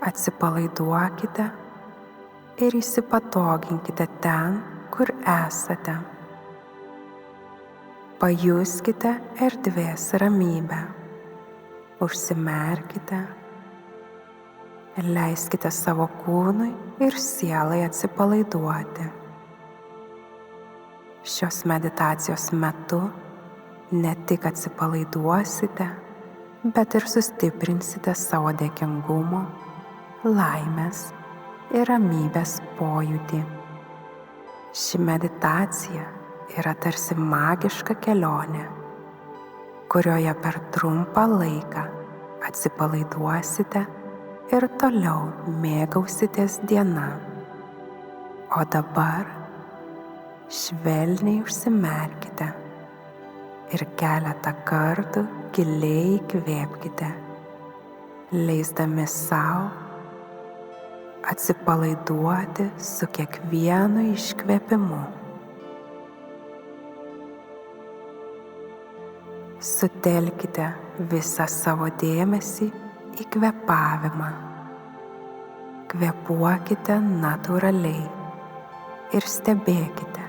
Atsipalaiduokite ir įsipatoginkite ten, kur esate. Pajuskite erdvės ramybę. Užsimerkite. Leiskite savo kūnui ir sielai atsipalaiduoti. Šios meditacijos metu ne tik atsipalaiduosite, bet ir sustiprinsite savo dėkingumo, laimės ir ramybės pojūtį. Ši meditacija yra tarsi magiška kelionė, kurioje per trumpą laiką atsipalaiduosite ir toliau mėgausitės diena. O dabar švelniai užsimerkite ir keletą kartų giliai įkvėpkite, leisdami sau atsipalaiduoti su kiekvienu iškvėpimu. Sutelkite visą savo dėmesį į kvėpavimą. Kvėpuokite natūraliai ir stebėkite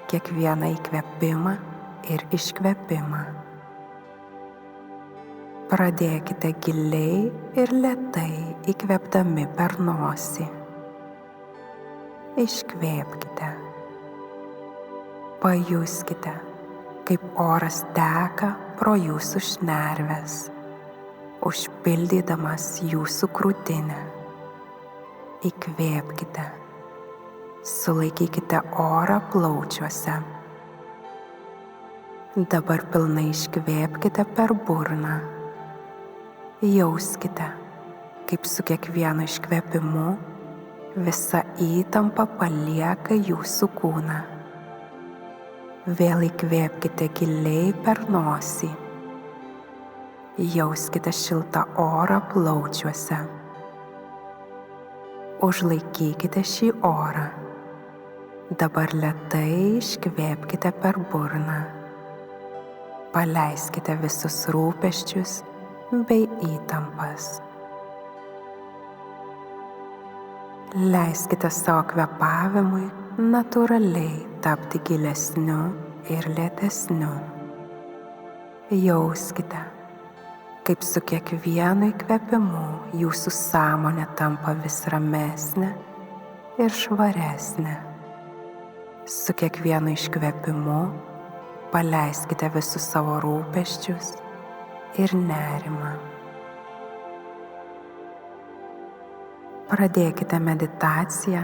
kiekvieną įkvėpimą ir iškvėpimą. Pradėkite giliai ir lėtai įkvėpdami per nosį. Iškvėpkite. Pajuskite, kaip oras teka pro jūsų šnerves, užpildydamas jūsų krūtinę. Įkvėpkite. Sulaikykite orą plaučiuose. Dabar pilnai iškvėpkite per burną. Jauskite, kaip su kiekvienu iškvėpimu visa įtampa palieka jūsų kūną. Vėl įkvėpkite giliai per nosį. Jauskite šiltą orą plaučiuose. Užlaikykite šį orą. Dabar lėtai iškvėpkite per burną. Paleiskite visus rūpesčius bei įtampas. Leiskite savo kvėpavimui natūraliai tapti gilesniu ir lėtesniu. Jauskite, kaip su kiekvienu įkvėpimu jūsų sąmonė tampa vis ramesnė ir švaresnė. Su kiekvienu iškvėpimu paleiskite visus savo rūpesčius ir nerimą. Pradėkite meditaciją,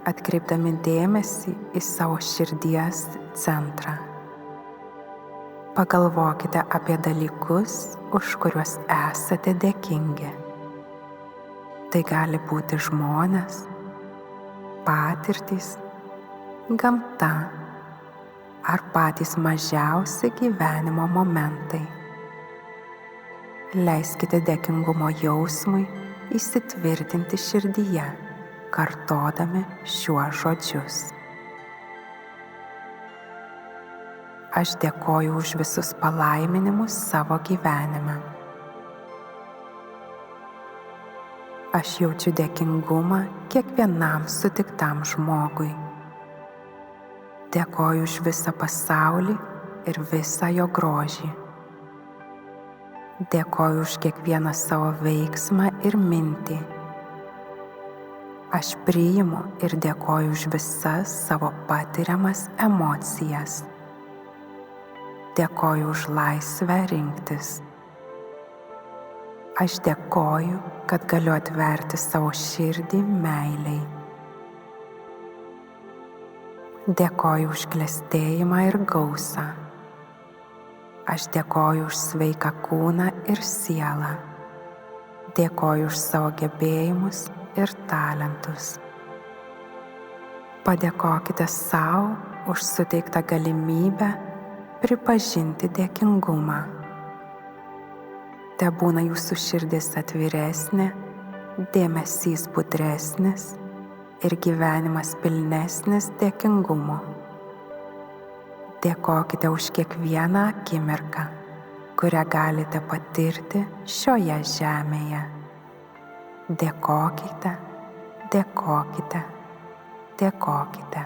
atkreipdami dėmesį į savo širdies centrą. Pagalvokite apie dalykus, už kuriuos esate dėkingi. Tai gali būti žmonės, patirtys, gamta ar patys mažiausi gyvenimo momentai. Leiskite dėkingumo jausmui įsitvirtinti širdyje, kartodami šiuos žodžius. Aš dėkoju už visus palaiminimus savo gyvenime. Aš jaučiu dėkingumą kiekvienam sutiktam žmogui. Dėkoju už visą pasaulį ir visą jo grožį. Dėkoju už kiekvieną savo veiksmą ir mintį. Aš priimu ir dėkoju už visas savo patiriamas emocijas. Dėkoju už laisvę rinktis. Aš dėkoju, kad galiu atverti savo širdį meilei. Dėkoju už klestėjimą ir gausą. Aš dėkoju už sveiką kūną ir sielą. Dėkoju už savo gebėjimus ir talentus. Padėkokite sau už suteiktą galimybę pripažinti dėkingumą. Tebūna jūsų širdis atviresnė, dėmesys budresnis ir gyvenimas pilnesnis dėkingumo. Dėkokite už kiekvieną akimirką, kurią galite patirti šioje žemėje. Dėkokite, dėkokite, dėkokite.